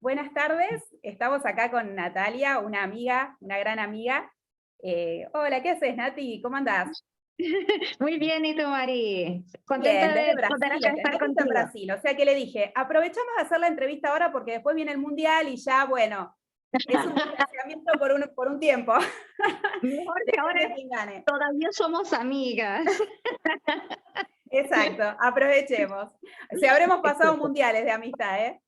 Buenas tardes, estamos acá con Natalia, una amiga, una gran amiga. Hola, ¿qué haces, Nati? ¿Cómo andás? Muy bien, ¿y tú, Mari? Bien, Contenta desde de poder Brasil, acá estar Nati está en contigo. Brasil, o sea que le dije, aprovechamos de hacer la entrevista ahora porque después viene el Mundial y ya, bueno, es un distanciamiento por un tiempo. Mejor que ahora Depende de quién gane. todavía somos amigas. Exacto, aprovechemos. Si habremos pasado mundiales de amistad, ¿eh?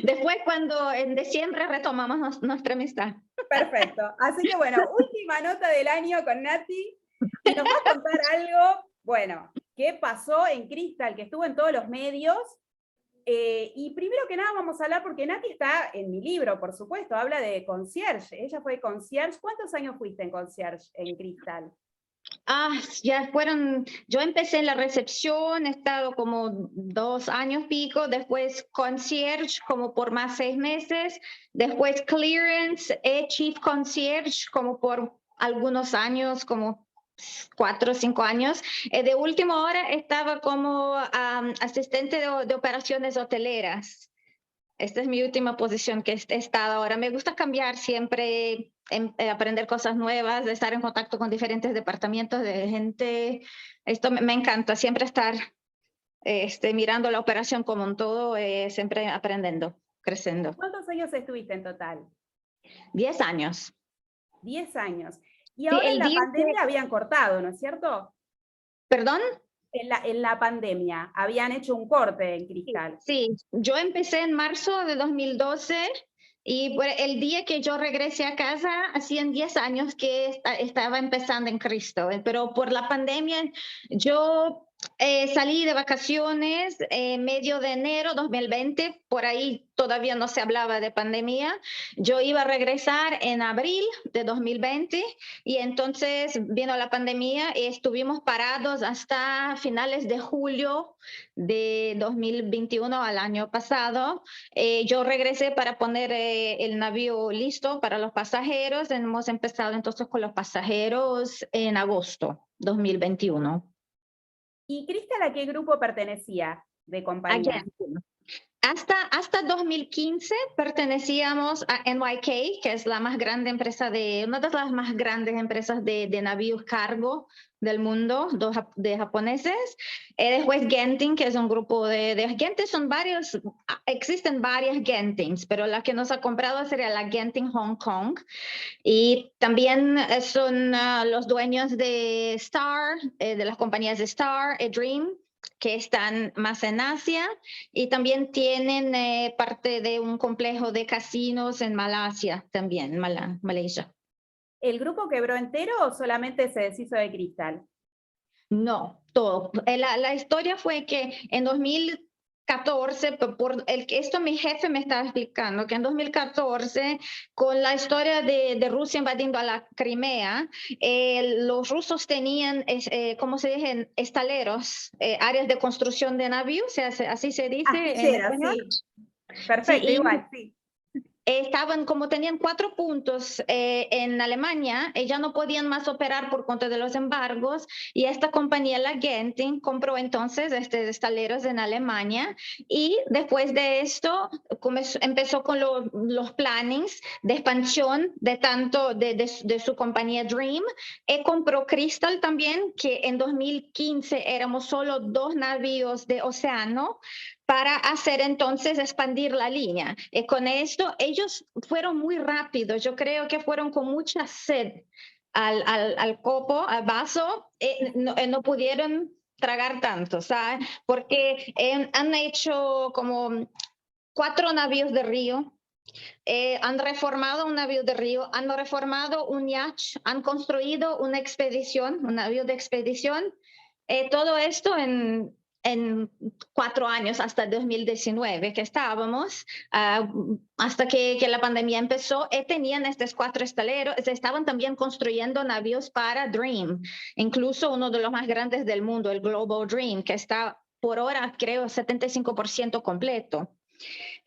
Después, cuando en diciembre retomamos nuestra amistad. Perfecto. Así que bueno, última nota del año con Nati y nos va a contar algo, bueno, que pasó en Crystal, que estuvo en todos los medios. Y primero que nada vamos a hablar, porque Nati está en mi libro, por supuesto, habla de concierge. Ella fue concierge. ¿Cuántos años fuiste en concierge en Crystal? Ya fueron, yo empecé en la recepción, he estado como 2 años pico, después concierge como por más 6 meses, después clearance, chief concierge como por algunos años, como 4 o 5 años. De última hora estaba como asistente de operaciones hoteleras. Esta es mi última posición que he estado ahora. Me gusta cambiar siempre, aprender cosas nuevas, de estar en contacto con diferentes departamentos de gente. Esto me encanta, siempre estar mirando la operación como un todo, siempre aprendiendo, creciendo. ¿Cuántos años estuviste en total? 10 años. 10 años. Y Sí, ahora en el la día pandemia que, habían cortado, ¿no es cierto? perdón. En la pandemia habían hecho un corte en Sí, Cristal. sí, yo empecé en marzo de 2012 y el día que yo regresé a casa, hacían 10 años que estaba empezando en Cristo, pero por la pandemia yo salí de vacaciones en medio de enero 2020, por ahí todavía no se hablaba de pandemia. Yo iba a regresar en abril de 2020 y entonces vino la pandemia y estuvimos parados hasta finales de julio de 2021 al año pasado. Yo regresé para poner el navío listo para los pasajeros. Hemos empezado entonces con los pasajeros en agosto 2021. ¿Y Cristal a qué grupo pertenecía de Again. compañías? Hasta 2015 pertenecíamos a NYK, que es la más grande empresa una de las más grandes empresas de navíos cargo del mundo, de japoneses. Después Genting, que es un grupo de Genting, existen varias Gentings, pero la que nos ha comprado sería la Genting Hong Kong. Y también son los dueños de Star, de las compañías de Star, Dream, que están más en Asia, y también tienen parte de un complejo de casinos en Malasia, también, Malaysia. ¿El grupo quebró entero o solamente se deshizo de Cristal? No, todo. La historia fue que en 2014, esto mi jefe me estaba explicando, que en 2014, con la historia de Rusia invadiendo a la Crimea, los rusos tenían, ¿cómo se dice? Estaleros, áreas de construcción de navíos, así se dice en Astilleros, español. sí. Sí, Perfecto, y igual, sí. estaban, como tenían 4 puntos en Alemania, ya no podían más operar por cuenta de los embargos, y esta compañía, la Genting, compró entonces estaleros en Alemania, y después de esto empezó con los plannings de expansión de su compañía Dream, y compró Crystal también, que en 2015 éramos solo 2 navíos de océano, para hacer entonces expandir la línea. Con esto ellos fueron muy rápidos, yo creo que fueron con mucha sed al copo, al vaso, no pudieron tragar tanto, ¿sabes? Porque han hecho como 4 navíos de río, han reformado un navío de río, han reformado un yacht, han construido una expedición, un navío de expedición, todo esto en 4 años, hasta 2019 que estábamos, hasta que la pandemia empezó. Tenían estos 4 estaleros, estaban también construyendo navíos para Dream, incluso uno de los más grandes del mundo, el Global Dream, que está por ahora creo 75% completo.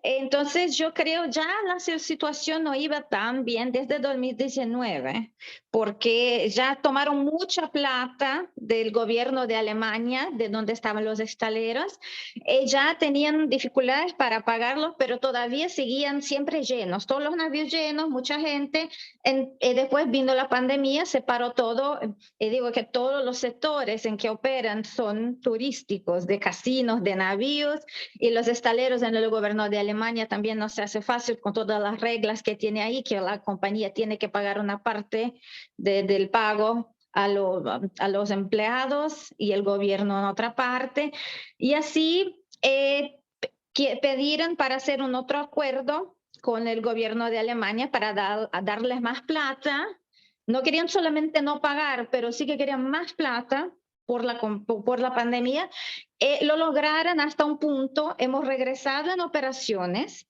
Entonces, yo creo ya la situación no iba tan bien desde 2019, porque ya tomaron mucha plata del gobierno de Alemania, de donde estaban los estaleros, ya tenían dificultades para pagarlos, pero todavía seguían siempre llenos, todos los navíos llenos, mucha gente. Después vino la pandemia, se paró todo. Digo que todos los sectores en que operan son turísticos, de casinos, de navíos, y los estaleros en el gobierno de Alemania también no se hace fácil con todas las reglas que tiene ahí, que la compañía tiene que pagar una parte del pago a los empleados y el gobierno en otra parte. Y así pidieron para hacer un otro acuerdo con el gobierno de Alemania para darles más plata. No querían solamente no pagar, pero sí que querían más plata por la pandemia. Lo lograron hasta un punto, hemos regresado en operaciones.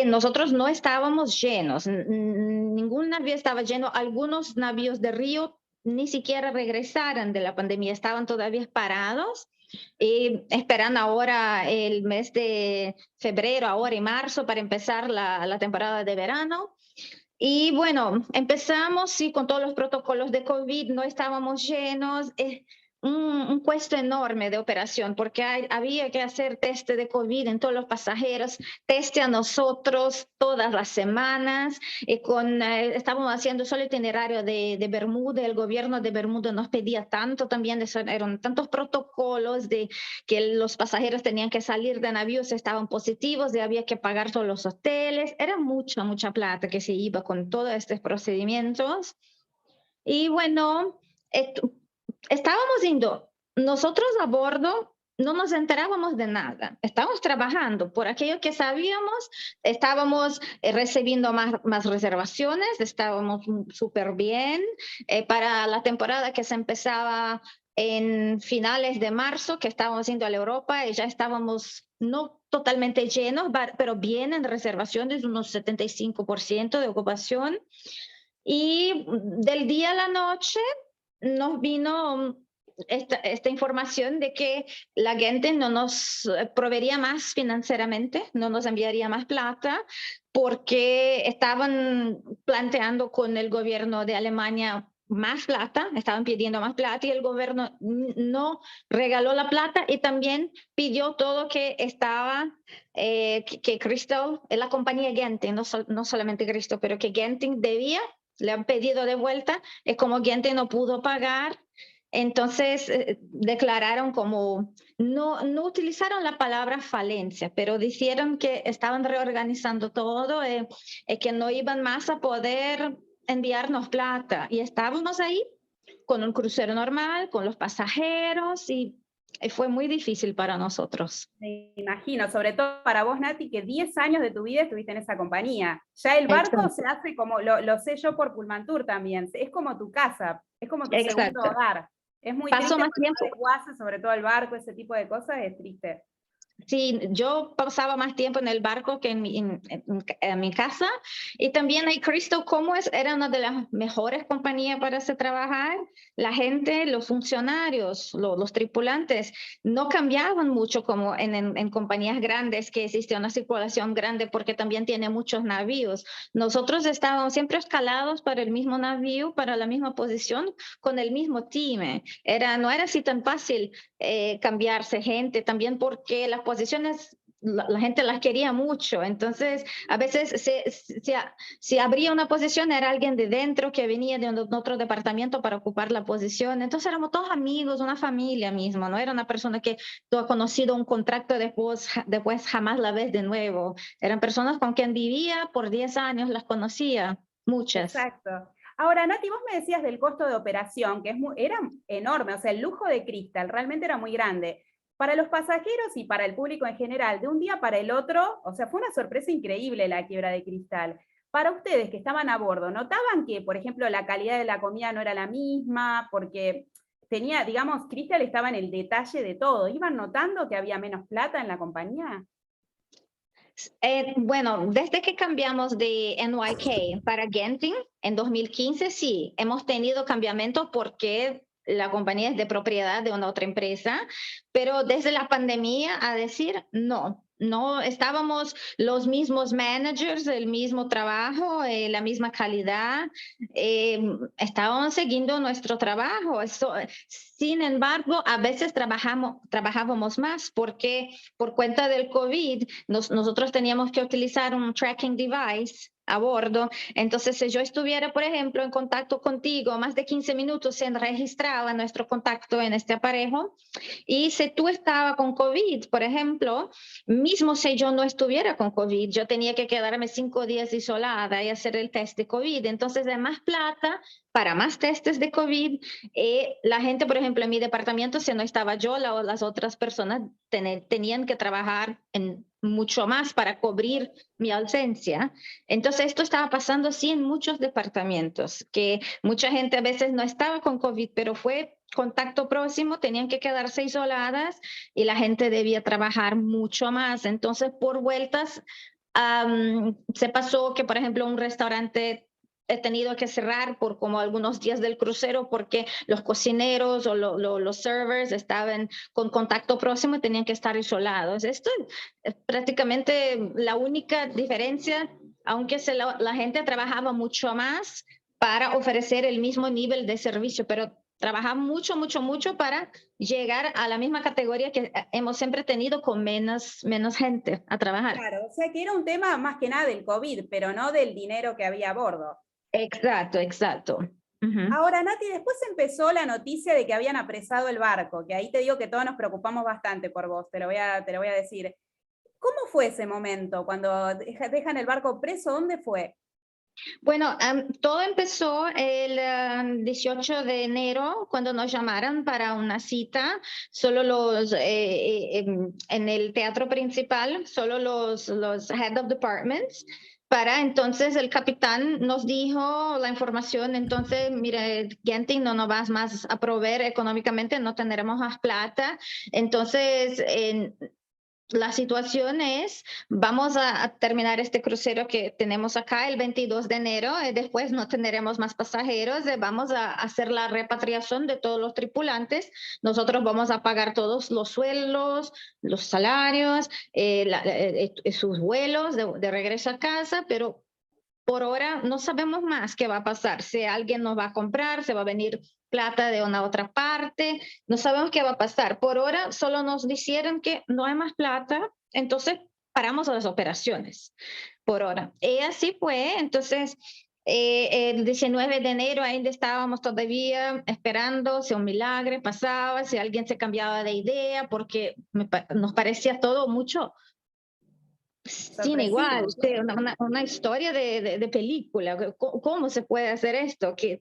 Nosotros no estábamos llenos, ningún navío estaba lleno, algunos navíos de río ni siquiera regresaron de la pandemia, estaban todavía parados. Esperan ahora el mes de febrero, ahora y marzo, para empezar la temporada de verano. Y bueno, empezamos sí, con todos los protocolos de COVID, no estábamos llenos. Un puesto enorme de operación, porque había que hacer test de COVID en todos los pasajeros, test a nosotros todas las semanas. Estábamos haciendo solo itinerario de Bermuda, el gobierno de Bermuda nos pedía tanto también, eran tantos protocolos de que los pasajeros tenían que salir de navíos, estaban positivos, y había que pagar todos los hoteles. Era mucha plata que se iba con todos estos procedimientos. Y bueno, estábamos yendo, nosotros a bordo no nos enterábamos de nada, estábamos trabajando por aquello que sabíamos, estábamos recibiendo más reservaciones, estábamos súper bien. Para la temporada que se empezaba en finales de marzo, que estábamos yendo a la Europa, ya estábamos no totalmente llenos, pero bien en reservaciones, unos 75% de ocupación. Y del día a la noche nos vino esta información de que la gente no nos proveería más financieramente, no nos enviaría más plata, porque estaban planteando con el gobierno de Alemania más plata, estaban pidiendo más plata, y el gobierno no regaló la plata y también pidió todo que estaba, que Crystal, la compañía Genting, no solamente Crystal, pero que Genting debía. Le han pedido de vuelta, es como Genting no pudo pagar, entonces declararon como, no utilizaron la palabra falencia, pero dijeron que estaban reorganizando todo, que no iban más a poder enviarnos plata, y estábamos ahí con un crucero normal, con los pasajeros, y fue muy difícil para nosotros. Me imagino, sobre todo para vos, Nati, que 10 años de tu vida estuviste en esa compañía. Ya el barco Exacto. se hace como, lo sé yo por Pullmantur también, es como tu casa, es como tu segundo Exacto. hogar. Es muy Pasó triste más porque tiempo. no desguace, sobre todo el barco, ese tipo de cosas, es triste. Sí, yo pasaba más tiempo en el barco que en mi casa. Y también hay Crystal Commerce, era una de las mejores compañías para hacer trabajar. La gente, los funcionarios, los tripulantes, no cambiaban mucho como en compañías grandes, que existe una circulación grande porque también tiene muchos navíos. Nosotros estábamos siempre escalados para el mismo navío, para la misma posición, con el mismo team. No era así tan fácil cambiarse gente, también porque las posiciones la gente las quería mucho, entonces a veces si abría una posición era alguien de dentro que venía de otro departamento para ocupar la posición, entonces éramos todos amigos, una familia misma, no era una persona que tú has conocido un contrato después jamás la ves de nuevo, eran personas con quien vivía por 10 años, las conocía, muchas. Exacto. Ahora, Nati, vos me decías del costo de operación, que era enorme, o sea, el lujo de Crystal realmente era muy grande. Para los pasajeros y para el público en general, de un día para el otro, o sea, fue una sorpresa increíble la quiebra de Crystal. Para ustedes que estaban a bordo, ¿notaban que, por ejemplo, la calidad de la comida no era la misma? Porque tenía, digamos, Crystal estaba en el detalle de todo. ¿Iban notando que había menos plata en la compañía? Bueno, desde que cambiamos de NYK para Genting en 2015, sí, hemos tenido cambiamientos porque la compañía es de propiedad de una otra empresa, pero desde la pandemia, a decir, no. no estábamos los mismos managers, el mismo trabajo, la misma calidad, estábamos siguiendo nuestro trabajo. Sin embargo, a veces trabajábamos más porque por cuenta del COVID nosotros teníamos que utilizar un tracking device a bordo. Entonces, si yo estuviera, por ejemplo, en contacto contigo más de 15 minutos, se registraba nuestro contacto en este aparejo. Y si tú estabas con COVID, por ejemplo, mismo si yo no estuviera con COVID, yo tenía que quedarme 5 días isolada y hacer el test de COVID. Entonces, de más plata para más testes de COVID. La gente, por ejemplo, en mi departamento, si no estaba yo, las otras personas tenían que trabajar en mucho más para cubrir mi ausencia. Entonces, esto estaba pasando sí en muchos departamentos, que mucha gente a veces no estaba con COVID, pero fue contacto próximo, tenían que quedarse isoladas y la gente debía trabajar mucho más. Entonces, por vueltas, se pasó que, por ejemplo, un restaurante he tenido que cerrar por como algunos días del crucero porque los cocineros o los servers estaban con contacto próximo y tenían que estar isolados. Esto es prácticamente la única diferencia, aunque la gente trabajaba mucho más para ofrecer el mismo nivel de servicio, pero trabajamos mucho, mucho, mucho para llegar a la misma categoría que hemos siempre tenido con menos gente a trabajar. Claro, o sea que era un tema más que nada del COVID, pero no del dinero que había a bordo. Exacto, exacto. Uh-huh. Ahora, Nati, después empezó la noticia de que habían apresado el barco, que ahí te digo que todos nos preocupamos bastante por vos, te lo voy a decir. ¿Cómo fue ese momento cuando dejan el barco preso? ¿Dónde fue? Bueno, todo empezó el 18 de enero cuando nos llamaron para una cita, solo en el teatro principal, solo los head of departments. Para entonces el capitán nos dijo la información, entonces, mire, Genting, no nos vas más a proveer económicamente, no tendremos más plata. Entonces, la situación es, vamos a terminar este crucero que tenemos acá el 22 de enero, después no tendremos más pasajeros, vamos a hacer la repatriación de todos los tripulantes, nosotros vamos a pagar todos los sueldos, los salarios, sus vuelos de regreso a casa, pero por ahora no sabemos más qué va a pasar, si alguien nos va a comprar, se va a venir plata de una otra parte, no sabemos qué va a pasar. Por ahora solo nos dijeron que no hay más plata, entonces paramos las operaciones por ahora. Y así fue, entonces el 19 de enero ainda estábamos todavía esperando si un milagro pasaba, si alguien se cambiaba de idea, porque nos parecía todo mucho sin igual, una historia de película. ¿Cómo se puede hacer esto? Que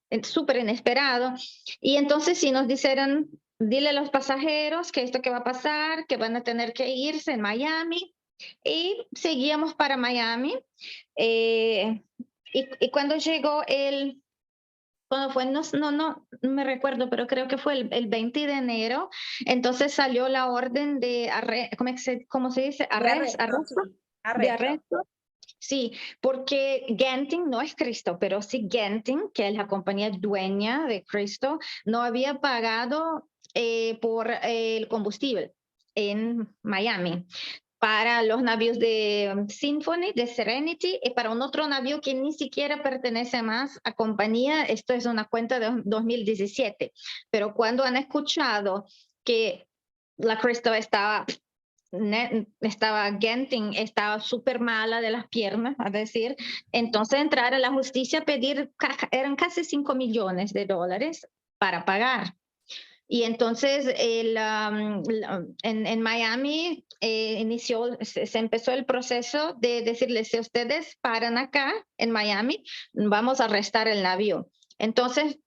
es súper inesperado. Y entonces si nos dijeron, dile a los pasajeros que esto que va a pasar, que van a tener que irse en Miami. Y seguíamos para Miami. Y cuando llegó cuando fue, no me recuerdo, pero creo que fue el 20 de enero, entonces salió la orden de ¿cómo se dice? Arresto. De arresto. Sí, porque Genting no es Cristo, pero sí Genting, que es la compañía dueña de Cristo, no había pagado por el combustible en Miami para los navíos de Symphony, de Serenity, y para un otro navío que ni siquiera pertenece más a compañía. Esto es una cuenta de 2017. Pero cuando han escuchado que la Cristo estaba Genting, estaba súper mala de las piernas, a decir, entonces entrar a la justicia a pedir, eran casi $5 millones para pagar. Y entonces en Miami se empezó el proceso de decirles, si ustedes paran acá en Miami, vamos a arrestar el navío. Entonces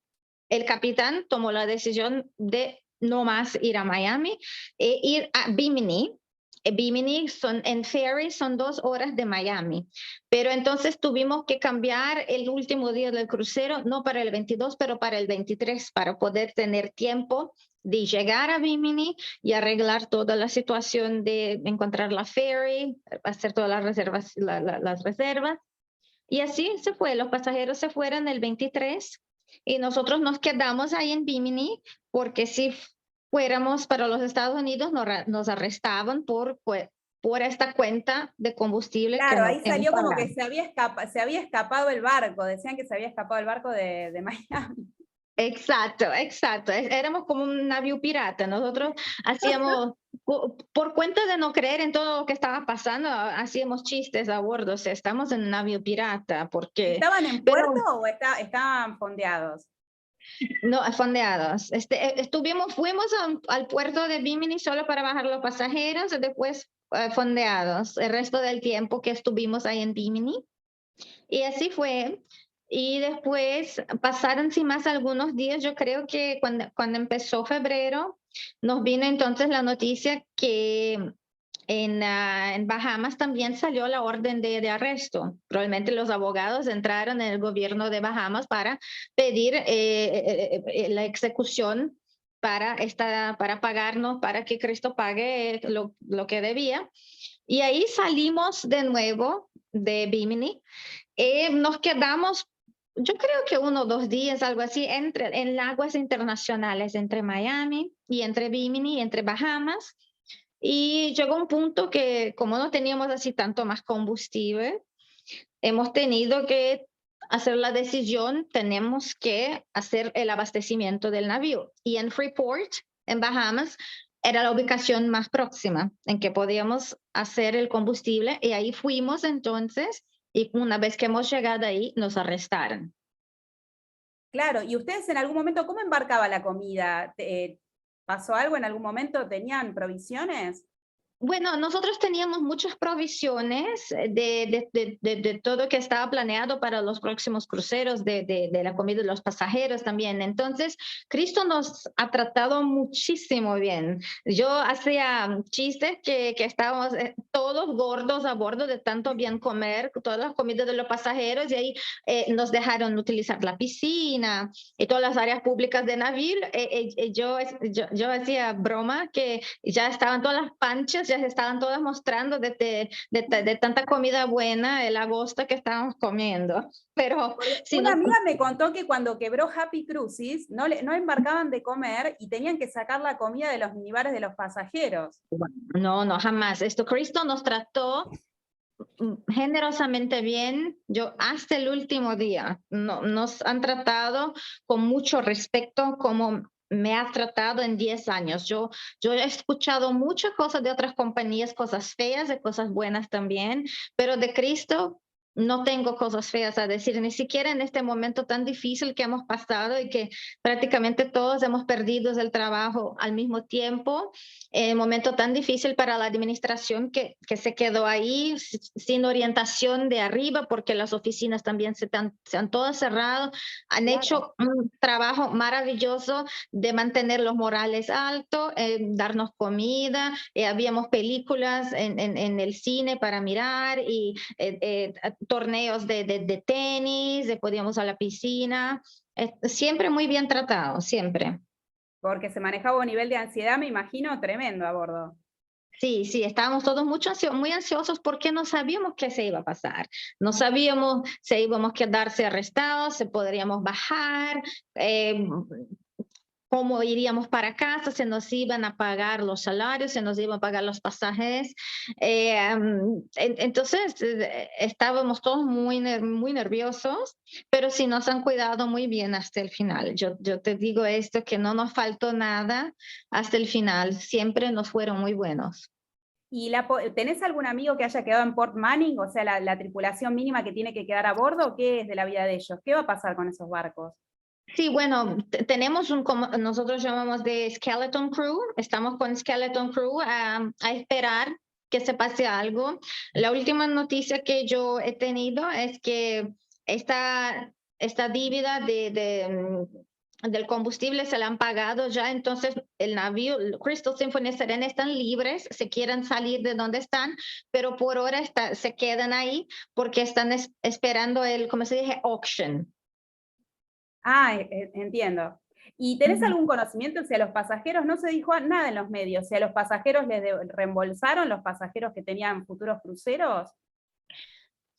el capitán tomó la decisión de no más ir a Miami e ir a Bimini. Bimini en ferry son 2 horas de Miami, pero entonces tuvimos que cambiar el último día del crucero, no para el 22, pero para el 23, para poder tener tiempo de llegar a Bimini y arreglar toda la situación de encontrar la ferry, hacer todas las reservas, las reservas. Y así se fue, los pasajeros se fueron el 23 y nosotros nos quedamos ahí en Bimini porque si fuéramos para los Estados Unidos nos arrestaban por por esta cuenta de combustible que Claro, no ahí hemos salió como pagado. que se había escapado el barco, decían que se había escapado el barco de Miami. Exacto, exacto. Éramos como un navío pirata. Nosotros hacíamos, por cuenta de no creer en todo lo que estaba pasando, hacíamos chistes a bordo. O sea, estamos en un navío pirata, porque, ¿Estaban en puerto pero o estaban fondeados? no, fondeados. Fuimos al puerto de Bimini solo para bajar los pasajeros y después fondeados el resto del tiempo que estuvimos ahí en Bimini. Y así fue. Y después pasaron sin más algunos días, yo creo que cuando empezó febrero, nos vino entonces la noticia que en Bahamas también salió la orden de arresto. Probablemente los abogados entraron en el gobierno de Bahamas para pedir la ejecución para pagarnos, para que Cristo pague lo que debía. Y ahí salimos de nuevo de Bimini. Nos quedamos, yo creo que 1 o 2 días, algo así, en aguas internacionales, entre Miami y entre Bimini y entre Bahamas. Y llegó un punto que como no teníamos así tanto más combustible, hemos tenido que hacer la decisión, tenemos que hacer el abastecimiento del navío. Y en Freeport, en Bahamas, era la ubicación más próxima en que podíamos hacer el combustible y ahí fuimos entonces y una vez que hemos llegado ahí nos arrestaron. Claro, y ustedes en algún momento, ¿cómo embarcaba la comida? ¿Pasó algo en algún momento? ¿Tenían provisiones? Bueno, nosotros teníamos muchas provisiones de todo que estaba planeado para los próximos cruceros, de la comida de los pasajeros también. Entonces, Cristo nos ha tratado muchísimo bien. Yo hacía chistes que estábamos todos gordos a bordo de tanto bien comer, todas las comidas de los pasajeros, y ahí nos dejaron utilizar la piscina y todas las áreas públicas de navío. Yo hacía broma que ya estaban todas las panchas, ya se estaban todas mostrando de tanta comida buena, el agosto que estábamos comiendo. Pero si Una no, amiga me contó que cuando quebró Happy Cruises, no embarcaban de comer y tenían que sacar la comida de los minibares de los pasajeros. no, no, jamás. Cristo nos trató generosamente bien, yo hasta el último día. No, nos han tratado con mucho respeto como me ha tratado en 10 años. Yo he escuchado muchas cosas de otras compañías, cosas feas y cosas buenas también, pero de Cristo no tengo cosas feas a decir, ni siquiera en este momento tan difícil que hemos pasado y que prácticamente todos hemos perdido el trabajo al mismo tiempo, momento tan difícil para la administración que se quedó ahí sin orientación de arriba porque las oficinas también se han todas cerrado. Han Claro. hecho un trabajo maravilloso de mantener los morales altos, darnos comida, habíamos películas en el cine para mirar y torneos de tenis, podíamos a la piscina, siempre muy bien tratado, siempre. Porque se manejaba un nivel de ansiedad, me imagino, tremendo a bordo. Sí, sí, estábamos todos muy ansiosos porque no sabíamos qué se iba a pasar. No sabíamos si íbamos a quedarse arrestados, si podríamos bajar, cómo iríamos para casa, se nos iban a pagar los salarios, se nos iban a pagar los pasajes. Entonces, estábamos todos muy nerviosos, pero sí nos han cuidado muy bien hasta el final. Yo te digo esto, que no nos faltó nada hasta el final, siempre nos fueron muy buenos. ¿Y tenés algún amigo que haya quedado en Port Manning, o sea, la tripulación mínima que tiene que quedar a bordo? ¿Qué es de la vida de ellos? ¿Qué va a pasar con esos barcos? Sí, bueno, tenemos como nosotros llamamos de Skeleton Crew, estamos con Skeleton Crew a esperar que se pase algo. La última noticia que yo he tenido es que esta dívida del combustible se la han pagado ya, entonces el navío, Crystal Symphony y Serena están libres, se quieren salir de donde están, pero por ahora se quedan ahí porque están esperando como se dice, auction. Ah, entiendo. ¿Y tenés algún conocimiento si a los pasajeros no se dijo nada en los medios? ¿Si a los pasajeros les reembolsaron los pasajeros que tenían futuros cruceros?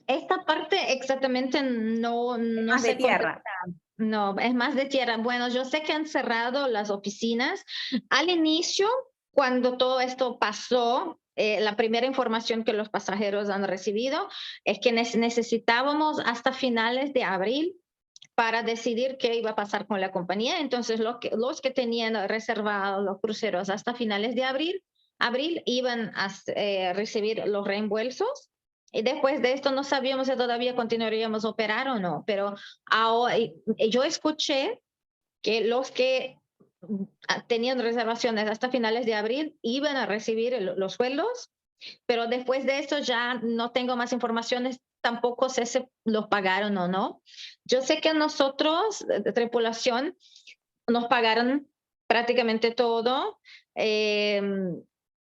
Esta parte exactamente no Más de sé tierra. contestar. No, es más de tierra. Bueno, yo sé que han cerrado las oficinas. Al inicio, cuando todo esto pasó, la primera información que los pasajeros han recibido es que necesitábamos hasta finales de abril para decidir qué iba a pasar con la compañía. Entonces, los que tenían reservados los cruceros hasta finales de abril iban a recibir los reembolsos. Y después de esto no sabíamos si todavía continuaríamos a operar o no, pero ahora, yo escuché que los que tenían reservaciones hasta finales de abril iban a recibir los sueldos, pero después de eso ya no tengo más informaciones, tampoco sé si los pagaron o no. Yo sé que nosotros, de tripulación, nos pagaron prácticamente todo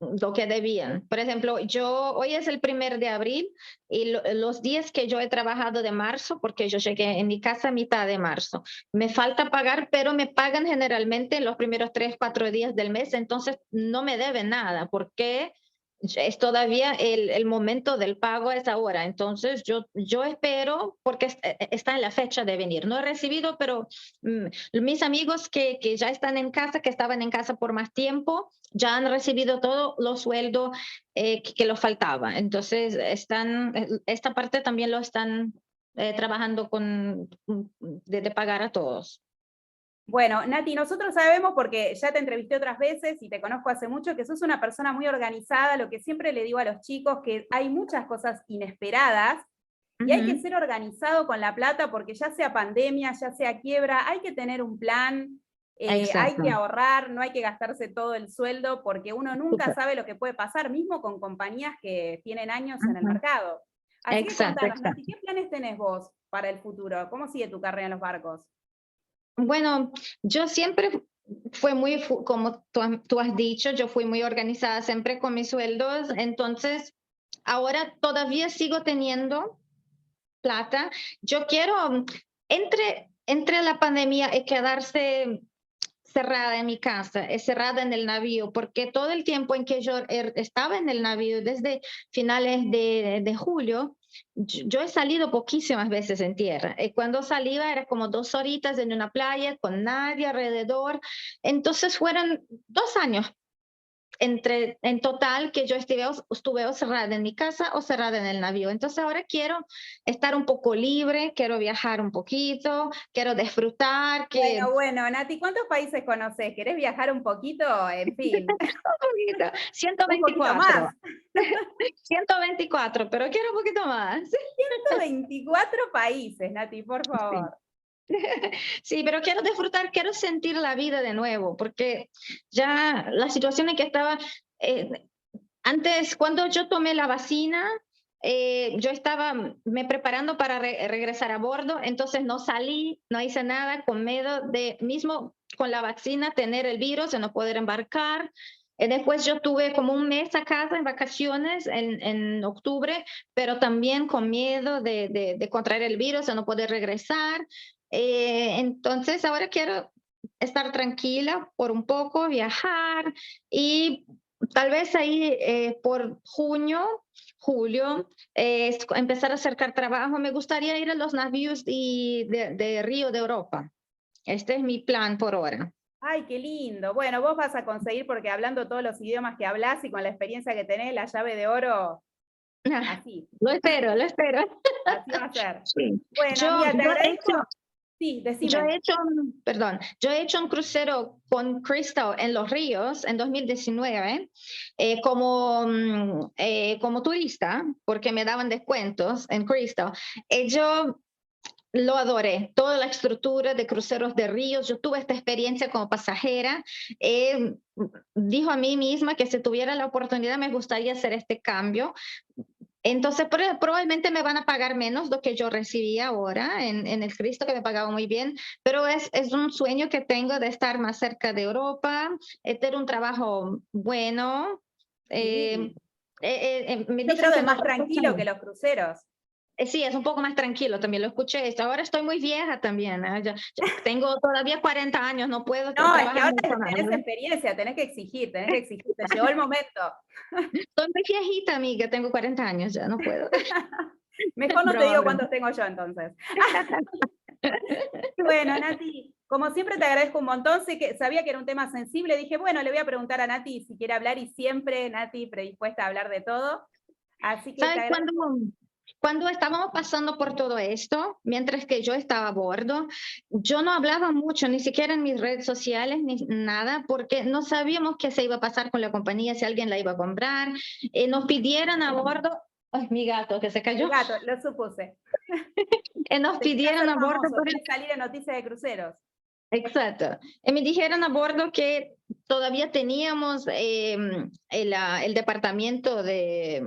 lo que debían. Por ejemplo, hoy es el 1 de abril y los días que yo he trabajado de marzo, porque yo llegué en mi casa a mitad de marzo, me falta pagar, pero me pagan generalmente los primeros 3, 4 días del mes, entonces no me deben nada, porque es todavía el momento del pago es ahora. Entonces yo espero, porque está en la fecha de venir. No he recibido, pero mis amigos que ya están en casa, que estaban en casa por más tiempo, ya han recibido todos los sueldos que los faltaba. Entonces esta parte también lo están trabajando de pagar a todos. Bueno, Nati, nosotros sabemos, porque ya te entrevisté otras veces y te conozco hace mucho, que sos una persona muy organizada. Lo que siempre le digo a los chicos, que hay muchas cosas inesperadas y hay que ser organizado con la plata, porque ya sea pandemia, ya sea quiebra, hay que tener un plan, hay que ahorrar, no hay que gastarse todo el sueldo, porque uno nunca sabe lo que puede pasar, mismo con compañías que tienen años en el mercado. Así que contanos, Nati, ¿qué planes tenés vos para el futuro? ¿Cómo sigue tu carrera en los barcos? Bueno, yo siempre fui muy, como tú has dicho, yo fui muy organizada siempre con mis sueldos, entonces ahora todavía sigo teniendo plata. Yo quiero, entre la pandemia y quedarse cerrada en mi casa, cerrada en el navío, porque todo el tiempo en que yo estaba en el navío, desde finales de julio, yo he salido poquísimas veces en tierra. Cuando salía era como 2 horitas en una playa con nadie alrededor. Entonces fueron 2 años en total que yo estuve o cerrada en mi casa o cerrada en el navío. Entonces ahora quiero estar un poco libre, quiero viajar un poquito, quiero disfrutar. Bueno, Nati, ¿cuántos países conoces? ¿Querés viajar un poquito? En fin. Un poquito, Un poquito 124. más. 124, pero quiero un poquito más. 124 países, Nati, por favor. Sí, pero quiero disfrutar, quiero sentir la vida de nuevo, porque ya la situación en que estaba, antes, cuando yo tomé la vacuna, yo estaba me preparando para regresar a bordo, entonces no salí, no hice nada con miedo de, mismo con la vacuna, tener el virus, de no poder embarcar. Después yo tuve como un mes a casa en vacaciones en octubre, pero también con miedo de contraer el virus, de no poder regresar. Entonces ahora quiero estar tranquila por un poco, viajar y tal vez ahí por junio, julio, empezar a acercar trabajo. Me gustaría ir a los navíos de Río de Europa. Este es mi plan por ahora. Ay, qué lindo. Bueno, vos vas a conseguir, porque hablando todos los idiomas que hablas y con la experiencia que tenés, la llave de oro, así. Lo espero, lo espero. Así va a ser. Sí. Bueno, amiga, te agradezco. Sí, decime. Yo he hecho un crucero con Crystal en Los Ríos en 2019 como turista, porque me daban descuentos en Crystal. Yo lo adoré, toda la estructura de cruceros de ríos. Yo tuve esta experiencia como pasajera. Dijo a mí misma que si tuviera la oportunidad me gustaría hacer este cambio. Entonces, probablemente me van a pagar menos de lo que yo recibía ahora en el Cristo, que me pagaba muy bien, pero es un sueño que tengo de estar más cerca de Europa, tener un trabajo bueno. Sí. Me Yo dicen creo que que es más tranquilo que los cruceros. sí, es un poco más tranquilo, también lo escuché esto. Ahora estoy muy vieja también, ¿eh? Tengo todavía 40 años, no puedo No, es que trabajar ahora mucho más. tenés experiencia, tenés que exigir, te llegó el momento. Estoy muy viejita, amiga, tengo 40 años, ya no puedo. Mejor no te Broma, digo broma. cuántos tengo yo entonces. Bueno, Nati, como siempre te agradezco un montón, sabía que era un tema sensible, dije, bueno, le voy a preguntar a Nati si quiere hablar, y siempre Nati predispuesta a hablar de todo, así que te ¿Sabes agradezco. cuando estábamos pasando por todo esto, mientras que yo estaba a bordo, yo no hablaba mucho, ni siquiera en mis redes sociales, ni nada, porque no sabíamos qué se iba a pasar con la compañía, si alguien la iba a comprar. Nos pidieron a bordo, ay, mi gato que se El cayó, gato, lo supuse. nos Te quiero pidieron hacer a bordo, famoso, quieres salir en noticias de cruceros. exacto. Y me dijeron a bordo que todavía teníamos el departamento de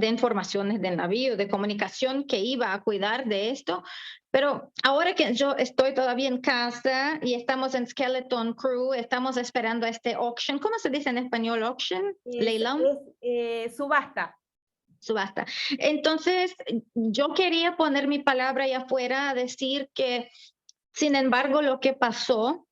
informaciones del navío, de comunicación, que iba a cuidar de esto. Pero ahora que yo estoy todavía en casa y estamos en Skeleton Crew, estamos esperando a este auction. ¿Cómo se dice en español auction? Leilón. Subasta. Subasta. Entonces, yo quería poner mi palabra ahí afuera, decir que, sin embargo, lo que pasó,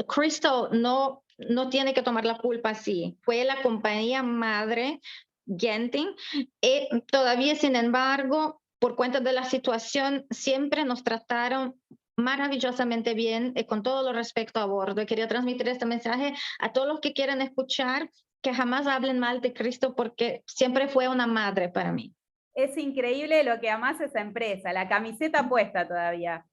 Crystal no tiene que tomar la culpa así. Fue la compañía madre, Genting, y todavía, sin embargo, por cuenta de la situación, siempre nos trataron maravillosamente bien, con todo lo respecto a bordo. Y quería transmitir este mensaje a todos los que quieran escuchar, que jamás hablen mal de Cristo, porque siempre fue una madre para mí. Es increíble lo que amás esa empresa, la camiseta puesta todavía.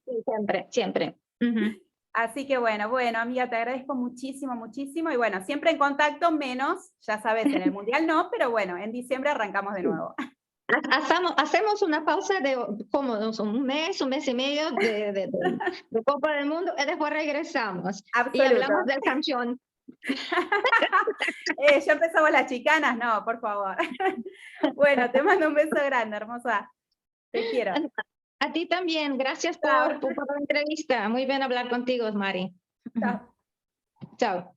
Sí, siempre, siempre. Uh-huh. Así que bueno, amiga, te agradezco muchísimo, muchísimo. Y bueno, siempre en contacto, menos, ya sabes, en el Mundial no, pero bueno, en diciembre arrancamos de nuevo. Hacemos una pausa de como un mes y medio de Copa del Mundo, y después regresamos. Absoluto. Y hablamos del campeón. Ya empezamos las chicanas, no, por favor. Bueno, te mando un beso grande, hermosa. Te quiero. A ti también. Gracias por la entrevista. Muy bien hablar contigo, Mari. Chao. Chao.